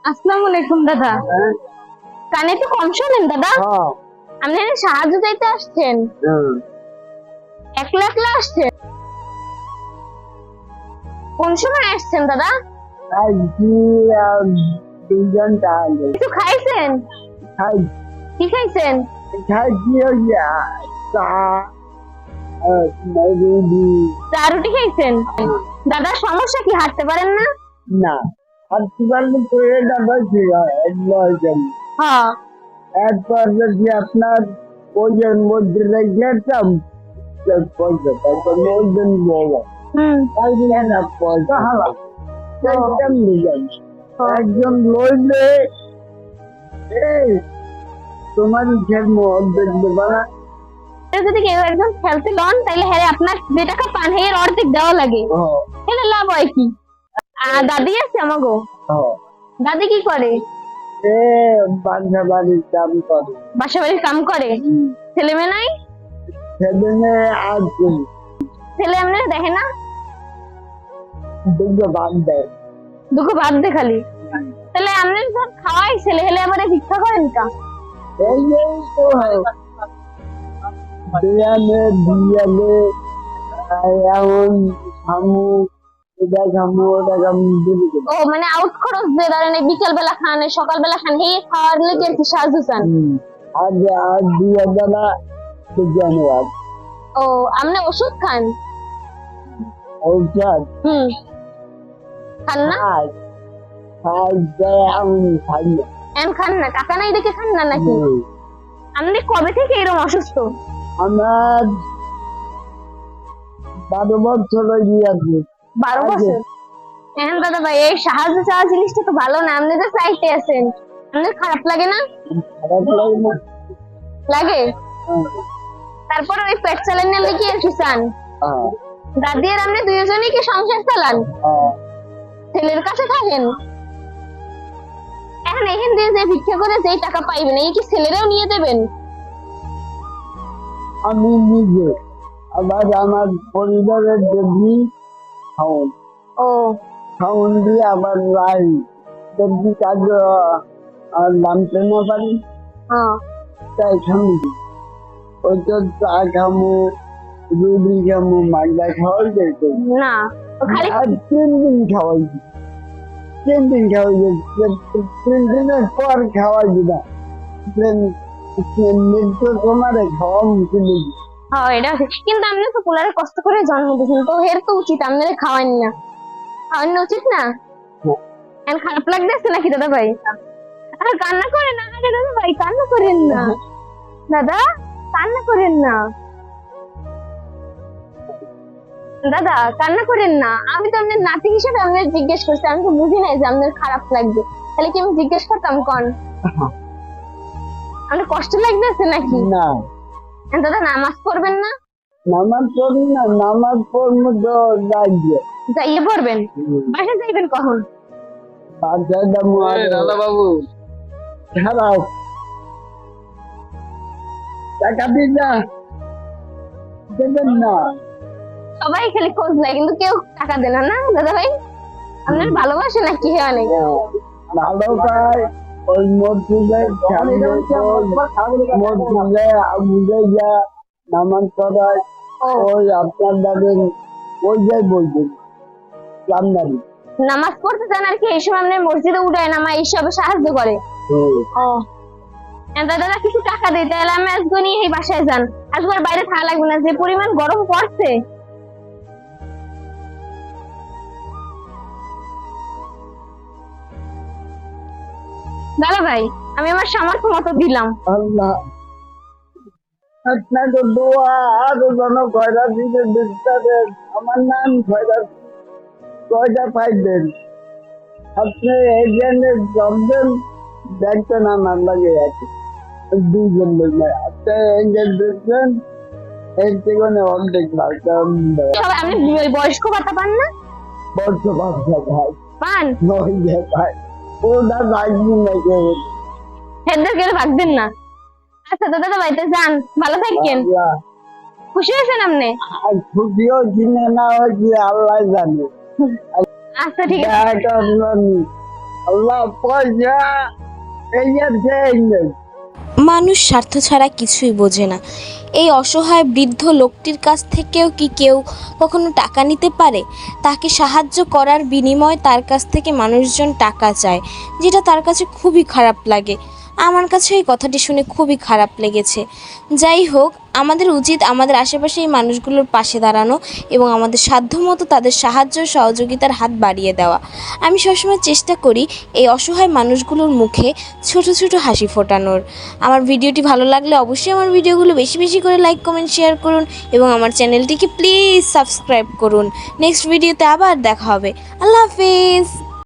আসসালামু আলাইকুম দাদা। হ্যাঁ, কানে একটু কম শোনেন দাদা। হ্যাঁ, আপনি এখানে সাহায্য চাইতে আসছেন? হ্যাঁ। একলা একলা আসছেন? কোন সময় আসছেন দাদা? আজকে আর 2 ঘন্টা আগে কিছু খাইছেন? খাই কি খাইছেন? খাইছি ওই চা আর রুটি। চা রুটি খাইছেন? দাদা সমস্যা কি, হাঁটতে পারেন না? না, হাঁটতে পারলে তো এটা বেশি হয়, হ্যাঁ। এরপর যদি আপনার ওজন মধ্যে রেখে যেতাম পয়সা তারপর ওজন দিয়ে যায় তাই না পয়সা হালা কেমনি যাই একজন লইলে এই তোমার জন্ম অর্ধেক দেবা না। যদি কেউ একজন খেলতে লন তাইলে হ্যাঁ আপনার যে টাকা পান এর অর্ধেক দেওয়া লাগে, তাহলে লাভ হয় কি? দাদি আছে আমাগো। দাদি কি করে? এ বাসা বাড়ির কাম করে। বাসা বাড়ির কাম করে? ছেলে মেয়ে নাই? সেদিনে আছে ছেলে এমনি দেখে না? দুটো বাদ দেয়। দুঃখ বাদ দে খালি। তাহলে আপনি যখন খাওয়াই ছেলে হেলে আমাদের ভিক্ষা করেন কা? এই যে তো বিয়ালে বিয়ালে এমন খামু এটা খামু ওটা খামু দিবি ও মানে আউট খরচ দিয়ে ধরেন এই বিকেল বেলা খান, এই সকাল বেলা খান, এই খাওয়ার লেগে আর কি সাহায্য চান? আর আর দিয়ে বেলা ধন্যবাদ। ও আপনি ওষুধ খান? ঔষধ খান না? খাই আমি খাই না। এম খান না? টাকা নাই দেখে খান না নাকি? আপনি কবে থেকে এরকম অসুস্থ? আমার 12 বছর হয়ে গিয়েছে। 12 বছর? হ্যাঁ দাদা ভাই, এই সাহায্য চাওয়া জিনিসটা তো ভালো না, আপনি তো চাইতে আছেন, আপনার খারাপ লাগে না? খারাপ লাগে না? লাগে। তারপর ওই পেট চালানোর লেগে আর কি চান? দাদি আর আপনি দুইজনেই কি সংসার চালান? ছেলের কাছে থাকেন? এখন এখান দিয়ে যে ভিক্ষা করে যেই টাকা পাইবেন এই কি ছেলেরাও নিয়ে দেবেন? আমি নিজে আবার আমার পরিবারের দেবী খাওন ও খাওন দিয়ে আবার রাই দেবী কাজ নামতে না পারি তাই খামি ওই তো চা খামু রুটি খামু মাগলা খাওয়াই যাইতো না, খালি আর 3 দিন খাওয়াই 3 দিন খাওয়াই 3 দিনের পর খাওয়াই না মৃত্যু তোমারে খাওয়া মুখে নেই। হ্যাঁ এটা আছে, কিন্তু আপনি তো পোলারে কষ্ট করে জন্ম দিয়েছেন, তো এর তো উচিত আপনাদের খাওয়ান না, খাওয়ান না উচিত না? এখন খারাপ লাগতেছে নাকি দাদা ভাই? আর কান্না করেন না, আরে দাদা ভাই কান্না করেন না, দাদা কান্না করেন না, দাদা কান্না করেন না। আমি তো আপনার নাতি হিসেবে আপনার জিজ্ঞেস করছি, আমি তো বুঝি নাই যে আপনার খারাপ লাগবে, তাহলে কি আমি জিজ্ঞেস করতাম কন? আপনার কষ্ট লাগতেছে নাকি? না দাদা নামাজ পড়বেন না? নামাজ পড়ি না, নামাজ পড়বো তো যাইয়ে পড়বেন? বাসা যাইবেন কখন? দাদা বাবু খারাপ টাকা দিন না দেবেন না। সবাই খালি খোঁজ নেয় কিন্তু কেউ টাকা দেয় না, না দাদা ভাই? আপনার ভালোবাসে নাকি? হ্যাঁ অনেক ভালো পাই ওই মসজিদে মসজিদে বুঝে যা নামাজ পড়ায় ওই আপনার দাদের ওই যাই বলবেন রামদারি নামাজ পড়তে চান আর কি, এই সময় আপনার মসজিদে উঠায় নামা এইসবে সাহায্য করে? ও দাদা কিছু টাকা দেয়, তাহলে আমি আজকে নিয়ে এই বাসায় যান, আজকে আর বাইরে থাকা লাগবে না, যে পরিমাণ গরম পড়ছে। দাদা ভাই আমি আমার সামর্থ্য মতো দিলাম। আল্লাহ আপনাকে দোয়া আরো যেন কয়টা দিতে দিতে আমার নাম কয়টা পাইবেন আপনি এই জন্য জমবেন দেখবেন আমার লাগে আছে 2 জন লোক আপনি এঙ্গেজ দেখবেন এর থেকে অর্ধেক আপনি বয়স্ক ভাতা পান না? বর্ষ বাচ্চা ভাই পান? ভাই ওটা ভাগবেন না কেউ হেদের গেলে ভাগবেন না। আচ্ছা দাদা ভাইতে যান, ভালো থাকেন। খুশি হয়েছেন আপনি? খুশিও কিনে না হয়েছি আল্লাহ জানে। আচ্ছা ঠিক আছে। আল্লাহ পয়সা এই যে নেই। মানুষ স্বার্থ ছাড়া কিছুই বোঝে না। এই অসহায় বৃদ্ধ লোকটির কাছ থেকেও কি কেউ কখনো টাকা নিতে পারে? তাকে সাহায্য করার বিনিময়ে তার কাছ থেকে মানুষজন টাকা চায়, যেটা তার কাছে খুবই খারাপ লাগে। আমার কাছে এই কথাটি শুনে খুবই খারাপ লেগেছে। যাই হোক, আমাদের উচিত আমাদের আশেপাশে এই মানুষগুলোর পাশে দাঁড়ানো এবং আমাদের সাধ্যমতো তাদের সাহায্য সহযোগিতার হাত বাড়িয়ে দেওয়া। আমি সবসময় চেষ্টা করি এই অসহায় মানুষগুলোর মুখে ছোট ছোট হাসি ফোটানোর। আমার ভিডিওটি ভালো লাগলে অবশ্যই আমার ভিডিওগুলো বেশি বেশি করে লাইক, কমেন্ট, শেয়ার করুন এবং আমার চ্যানেলটিকে প্লিজ সাবস্ক্রাইব করুন। নেক্সট ভিডিওতে আবার দেখা হবে। আল্লাহ হাফেজ।